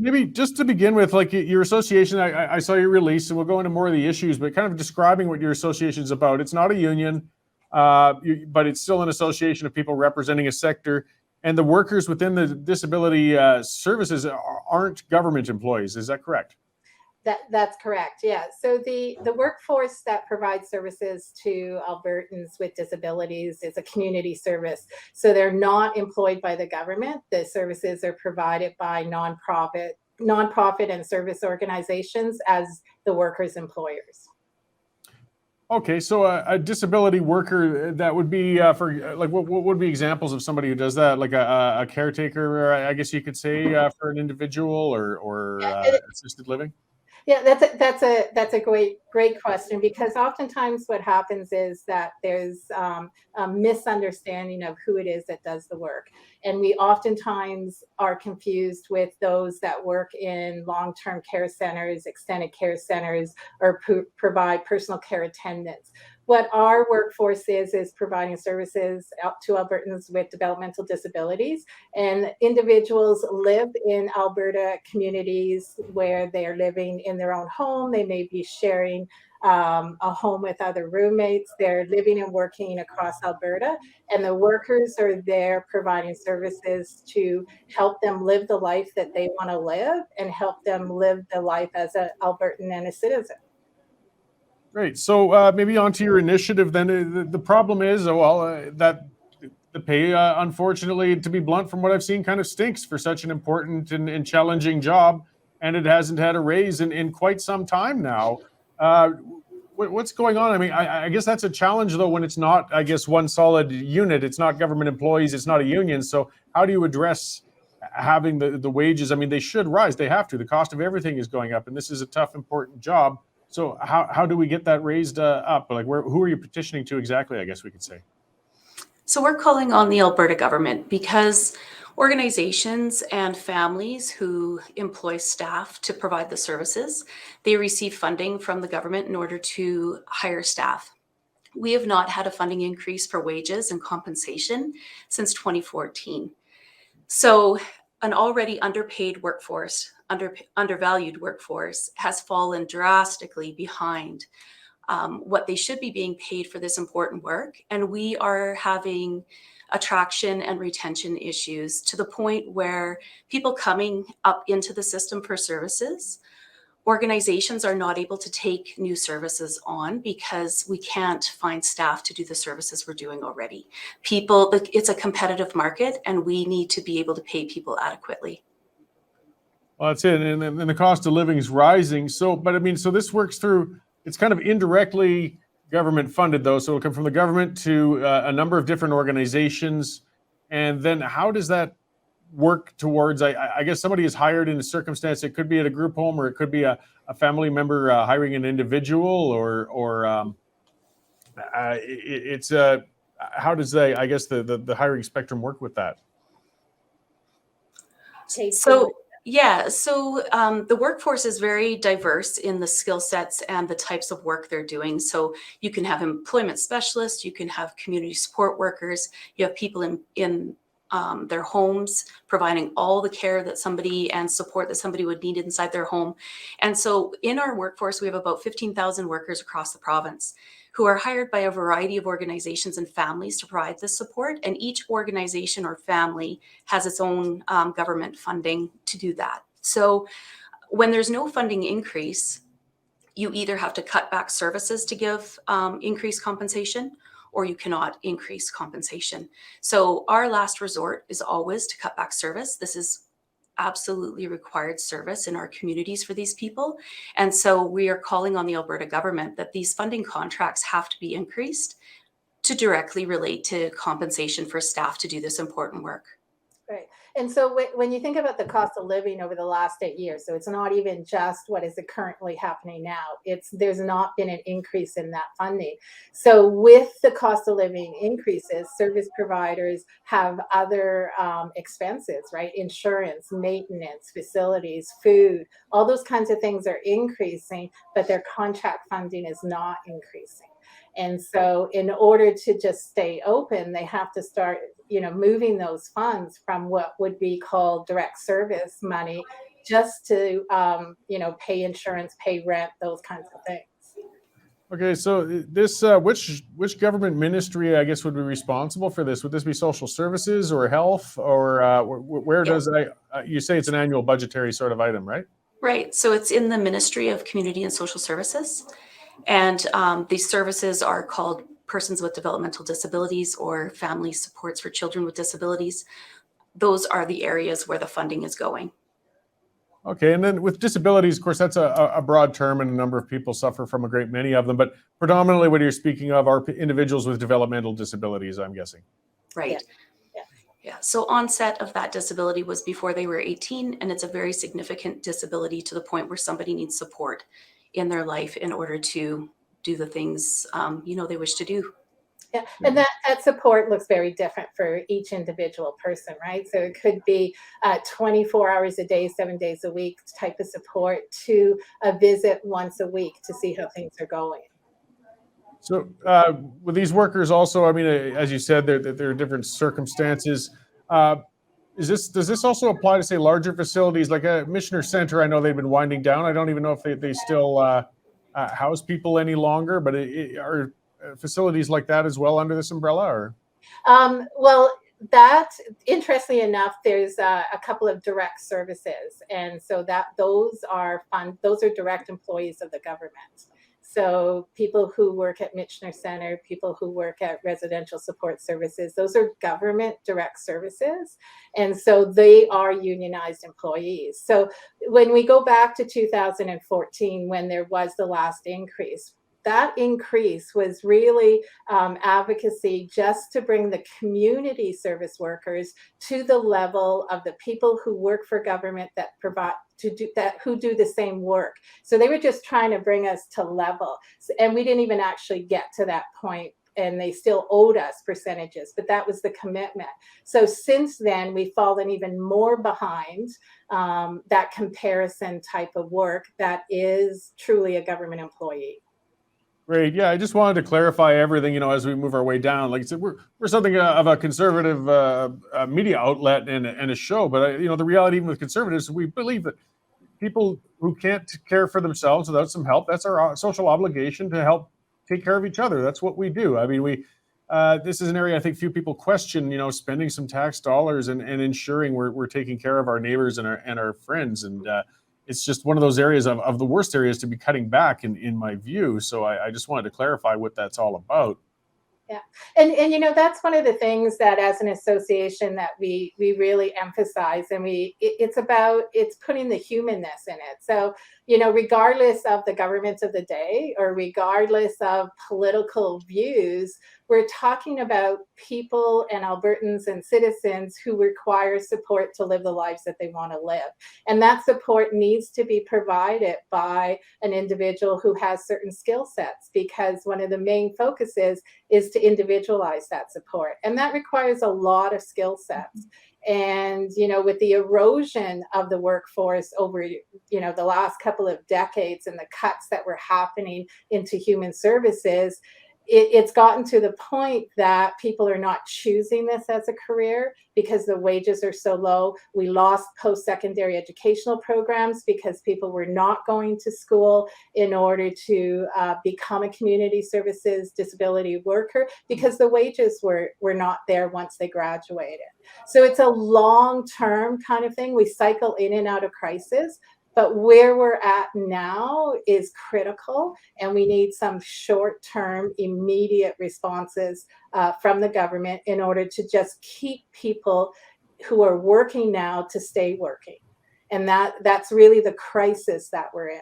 maybe just to begin with, like your association, I saw your release, and we'll go into more of the issues, but kind of describing what your association is about. It's not a union, but it's still an association of people representing a sector. And the workers within the disability services aren't government employees. Is that correct? That's correct. Yeah. So the workforce that provides services to Albertans with disabilities is a community service. So they're not employed by the government. The services are provided by nonprofit and service organizations as the workers' employers. Okay, so a disability worker, that would be for like what would be examples of somebody who does that, like a caretaker, I guess you could say, for an individual or assisted living. Yeah, that's a great question, because oftentimes what happens is that there's a misunderstanding of who it is that does the work, and we oftentimes are confused with those that work in long-term care centers, extended care centers, or provide personal care attendance. What our workforce is providing services out to Albertans with developmental disabilities, and individuals live in Alberta communities where they are living in their own home. They may be sharing a home with other roommates. They're living and working across Alberta, and the workers are there providing services to help them live the life that they want to live and help them live the life as an Albertan and a citizen. Great. So maybe onto your initiative then. The problem is, that the pay, unfortunately, to be blunt, from what I've seen, kind of stinks for such an important and challenging job, and it hasn't had a raise in quite some time now. What's going on? I mean, I guess that's a challenge, though, when it's not, I guess, one solid unit. It's not government employees. It's not a union. So how do you address having the wages? I mean, they should rise. They have to. The cost of everything is going up, and this is a tough, important job. So how do we get that raised up? Like, who are you petitioning to exactly, I guess we could say? So we're calling on the Alberta government because organizations and families who employ staff to provide the services, they receive funding from the government in order to hire staff. We have not had a funding increase for wages and compensation since 2014. So an already underpaid workforce, undervalued workforce, has fallen drastically behind what they should be being paid for this important work. And we are having attraction and retention issues to the point where people coming up into the system for services, organizations are not able to take new services on because we can't find staff to do the services we're doing already. It's a competitive market, and we need to be able to pay people adequately. Well, that's it. And the cost of living is rising. So this works through, it's kind of indirectly government funded, though. So it'll come from the government to a number of different organizations. And then how does that work towards, I guess somebody is hired in a circumstance, it could be at a group home, or it could be a family member hiring an individual, how does the hiring spectrum work with that? So the workforce is very diverse in the skill sets and the types of work they're doing. So you can have employment specialists, you can have community support workers, you have people in their homes providing all the care that somebody and support that somebody would need inside their home. And so in our workforce, we have about 15,000 workers across the province who are hired by a variety of organizations and families to provide this support. And each organization or family has its own government funding to do that. So when there's no funding increase, you either have to cut back services to give increased compensation, or you cannot increase compensation. So our last resort is always to cut back service. This is absolutely required service in our communities for these people. And so we are calling on the Alberta government that these funding contracts have to be increased to directly relate to compensation for staff to do this important work. Right. And so when you think about the cost of living over the last 8 years, so it's not even just what is currently happening now, there's not been an increase in that funding. So with the cost of living increases, service providers have other expenses, right? Insurance, maintenance, facilities, food, all those kinds of things are increasing, but their contract funding is not increasing. And so in order to just stay open, they have to start moving those funds from what would be called direct service money just to, pay insurance, pay rent, those kinds of things. Okay, so this which government ministry, I guess, would be responsible for this? Would this be social services or health, or where Yeah. does you say it's an annual budgetary sort of item, right? Right. So it's in the Ministry of Community and Social Services. And these services are called Persons with Developmental Disabilities or Family Supports for Children with Disabilities. Those are the areas where the funding is going. Okay, and then with disabilities, of course, that's a broad term, and a number of people suffer from a great many of them. But predominantly, what you're speaking of are individuals with developmental disabilities, I'm guessing. Right. Yeah. Yeah. So onset of that disability was before they were 18, and it's a very significant disability to the point where somebody needs support in their life in order to do the things they wish to do. Yeah, and that support looks very different for each individual person, right? So it could be 24 hours a day, 7 days a week type of support to a visit once a week to see how things are going. So with these workers also, I mean, as you said, there are different circumstances. Does this also apply to, say, larger facilities like a Missioner Center? I know they've been winding down. I don't even know if they still house people any longer, but are facilities like that as well under this umbrella? Or Well, that interestingly enough, there's a couple of direct services, and so those are direct employees of the government. So people who work at Michener Center, people who work at residential support services, those are government direct services. And so they are unionized employees. So when we go back to 2014, when there was the last increase, that increase was really advocacy just to bring the community service workers to the level of the people who work for government that provide who do the same work. So they were just trying to bring us to level. And we didn't even actually get to that point, and they still owed us percentages, but that was the commitment. So since then, we've fallen even more behind that comparison type of work that is truly a government employee. Great. Yeah, I just wanted to clarify everything, as we move our way down. Like I said, we're something of a conservative media outlet and a show, but the reality, even with conservatives, we believe that people who can't care for themselves without some help, that's our social obligation to help take care of each other. That's what we do. I mean, this is an area I think few people question, spending some tax dollars and ensuring we're taking care of our neighbors and our friends. And it's just one of those areas of the worst areas to be cutting back in my view. So I just wanted to clarify what that's all about. Yeah. And that's one of the things that as an association that we really emphasize, and it's putting the humanness in it. So, regardless of the government of the day or regardless of political views, we're talking about people and Albertans and citizens who require support to live the lives that they want to live. And that support needs to be provided by an individual who has certain skill sets, because one of the main focuses is to individualize that support. And that requires a lot of skill sets. And, with the erosion of the workforce over, the last couple of decades and the cuts that were happening into human services, it's gotten to the point that people are not choosing this as a career because the wages are so low. We lost post-secondary educational programs because people were not going to school in order to become a community services disability worker because the wages were not there once they graduated. So it's a long-term kind of thing. We cycle in and out of crisis. But where we're at now is critical, and we need some short-term, immediate responses from the government in order to just keep people who are working now to stay working. And that's really the crisis that we're in.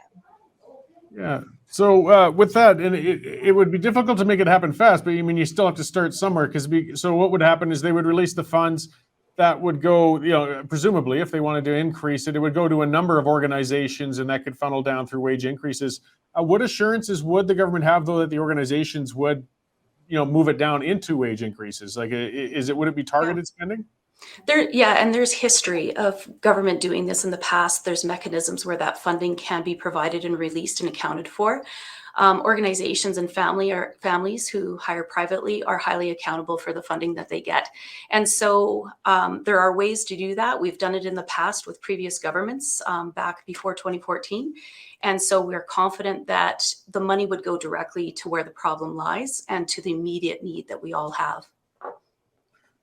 Yeah. So with that, and it would be difficult to make it happen fast, but I mean, you still have to start somewhere. So what would happen is they would release the funds that would go, presumably, if they wanted to increase it, it would go to a number of organizations, and that could funnel down through wage increases. What assurances would the government have, though, that the organizations would, move it down into wage increases? Like, would it be targeted spending? And there's history of government doing this in the past. There's mechanisms where that funding can be provided and released and accounted for. Organizations and families who hire privately are highly accountable for the funding that they get. And so there are ways to do that. We've done it in the past with previous governments back before 2014. And so we're confident that the money would go directly to where the problem lies and to the immediate need that we all have.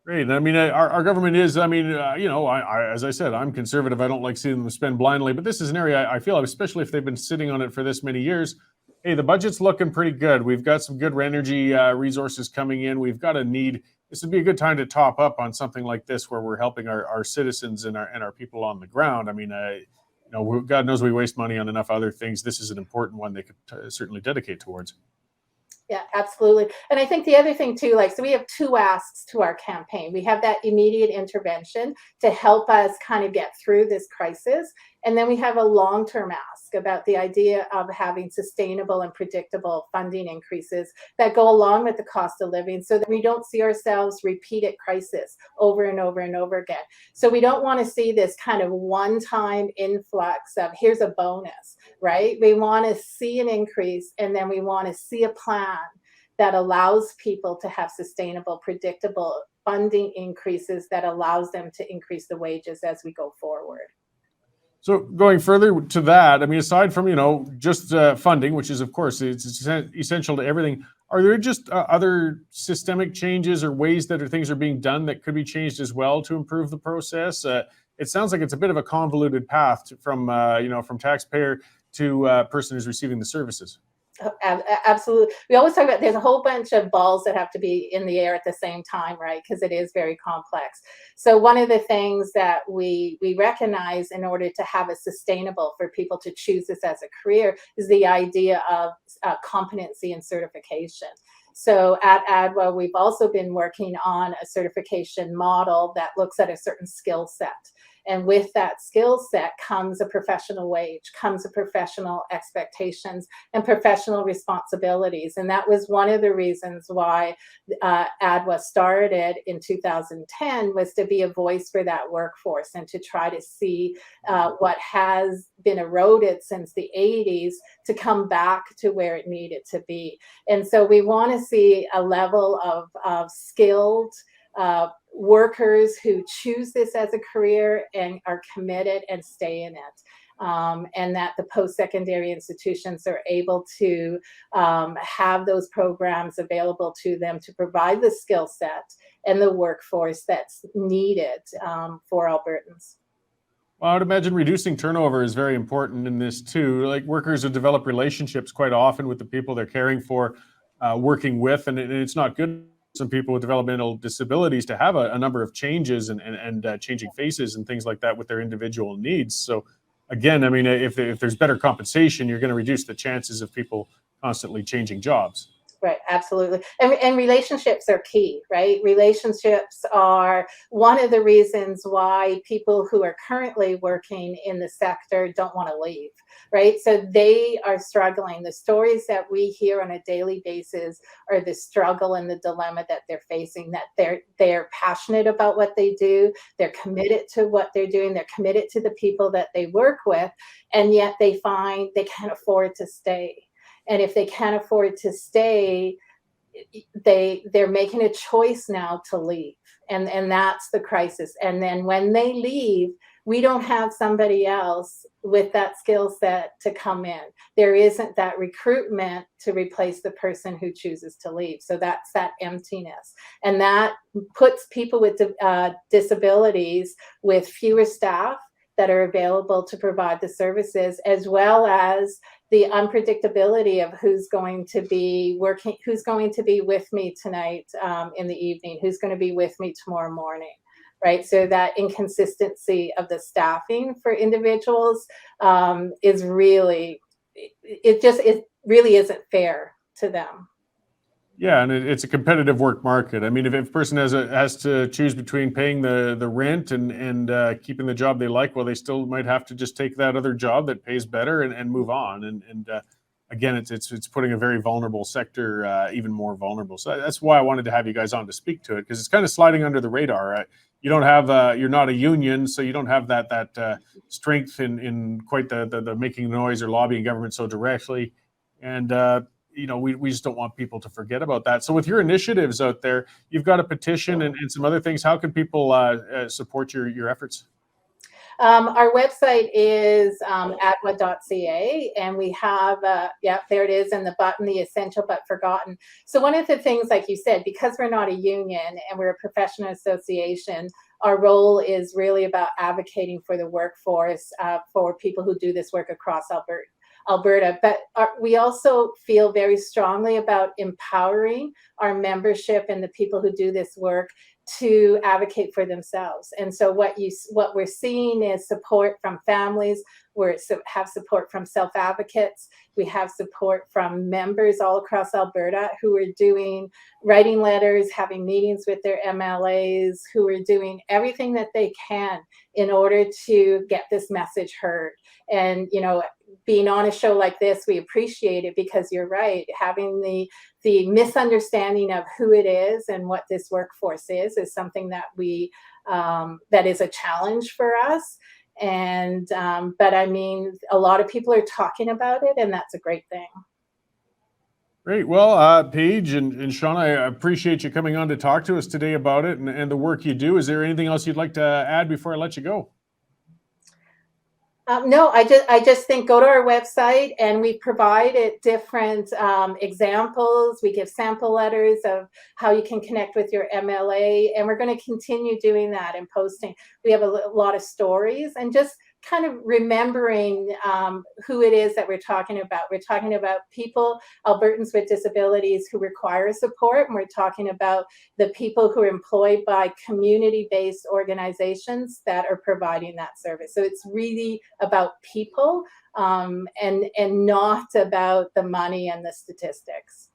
Great. I mean, our government is, I mean, as I said, I'm conservative. I don't like seeing them spend blindly, but this is an area I feel, especially if they've been sitting on it for this many years. Hey, the budget's looking pretty good. We've got some good energy resources coming in. We've got a need. This would be a good time to top up on something like this, where we're helping our citizens and our people on the ground. I mean, God knows we waste money on enough other things. This is an important one they could certainly dedicate towards. Yeah, absolutely. And I think the other thing too, so we have two asks to our campaign. We have that immediate intervention to help us kind of get through this crisis. And then we have a long-term ask about the idea of having sustainable and predictable funding increases that go along with the cost of living, so that we don't see ourselves repeated crisis over and over and over again. So we don't want to see this kind of one-time influx of here's a bonus, right? We want to see an increase, and then we want to see a plan that allows people to have sustainable, predictable funding increases that allows them to increase the wages as we go forward. So going further to that, I mean, aside from, just funding, which is, of course, it's essential to everything, are there just other systemic changes or ways that things are being done that could be changed as well to improve the process? It sounds like it's a bit of a convoluted path from taxpayer to person who's receiving the services. Absolutely. We always talk about there's a whole bunch of balls that have to be in the air at the same time, right? Because it is very complex. So one of the things that we recognize in order to have it sustainable for people to choose this as a career is the idea of competency and certification. So at ADWA, we've also been working on a certification model that looks at a certain skill set. And with that skill set comes a professional wage, comes a professional expectations and professional responsibilities. And that was one of the reasons why ADWA started in 2010, was to be a voice for that workforce and to try to see what has been eroded since the 80s to come back to where it needed to be. And so we want to see a level of skilled workers who choose this as a career and are committed and stay in it. And that the post-secondary institutions are able to have those programs available to them to provide the skill set and the workforce that's needed for Albertans. Well, I would imagine reducing turnover is very important in this too. Like, workers who develop relationships quite often with the people they're caring for, working with, and it's not good some people with developmental disabilities to have a number of changes and changing faces and things like that with their individual needs. So again, I mean, if there's better compensation, you're going to reduce the chances of people constantly changing jobs. Right, absolutely. And relationships are key, right? Relationships are one of the reasons why people who are currently working in the sector don't want to leave, right? So they are struggling. The stories that we hear on a daily basis are the struggle and the dilemma that they're facing, that they're passionate about what they do, they're committed to what they're doing, they're committed to the people that they work with, and yet they find they can't afford to stay. And if they can't afford to stay, they're making a choice now to leave. And that's the crisis. And then when they leave, we don't have somebody else with that skill set to come in. There isn't that recruitment to replace the person who chooses to leave. So that's that emptiness. And that puts people with disabilities with fewer staff that are available to provide the services, as well as the unpredictability of who's going to be working, who's going to be with me tonight in the evening, who's going to be with me tomorrow morning, right? So that inconsistency of the staffing for individuals is really, it really isn't fair to them. Yeah, and it's a competitive work market. I mean, if a person has to choose between paying the rent and keeping the job they like, well, they still might have to just take that other job that pays better and move on. And again, it's putting a very vulnerable sector even more vulnerable. So that's why I wanted to have you guys on to speak to it, because it's kind of sliding under the radar. You don't have you're not a union, so you don't have that strength in quite the making noise or lobbying government so directly, and we just don't want people to forget about that. So with your initiatives out there, you've got a petition and some other things. How can people support your efforts? Our website is adwa.ca, and we have, there it is in the button, the essential but forgotten. So one of the things, like you said, because we're not a union and we're a professional association, our role is really about advocating for the workforce, for people who do this work across Alberta. But we also feel very strongly about empowering our membership and the people who do this work to advocate for themselves. And so what we're seeing is support from families. We have support from self-advocates. We have support from members all across Alberta who are writing letters, having meetings with their MLAs, who are doing everything that they can in order to get this message heard. And, being on a show like this, we appreciate it, because you're right, having the misunderstanding of who it is and what this workforce is something that that is a challenge for us. And but I mean, a lot of people are talking about it, and that's a great thing. Great. Well, Paige and Shauna, I appreciate you coming on to talk to us today about it and the work you do. Is there anything else you'd like to add before I let you go? No, I just think go to our website, and we provide different examples. We give sample letters of how you can connect with your MLA, and we're going to continue doing that and posting. We have a lot of stories, and just kind of remembering who it is that we're talking about. We're talking about people, Albertans with disabilities, who require support, and we're talking about the people who are employed by community-based organizations that are providing that service. So it's really about people, and not about the money and the statistics.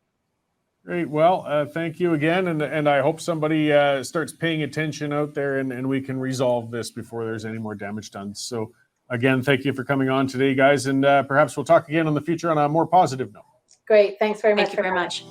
Great. Well, thank you again, and I hope somebody starts paying attention out there, and we can resolve this before there's any more damage done. So, again, thank you for coming on today, guys, and perhaps we'll talk again in the future on a more positive note. Great. Thanks very much. Thank you very much.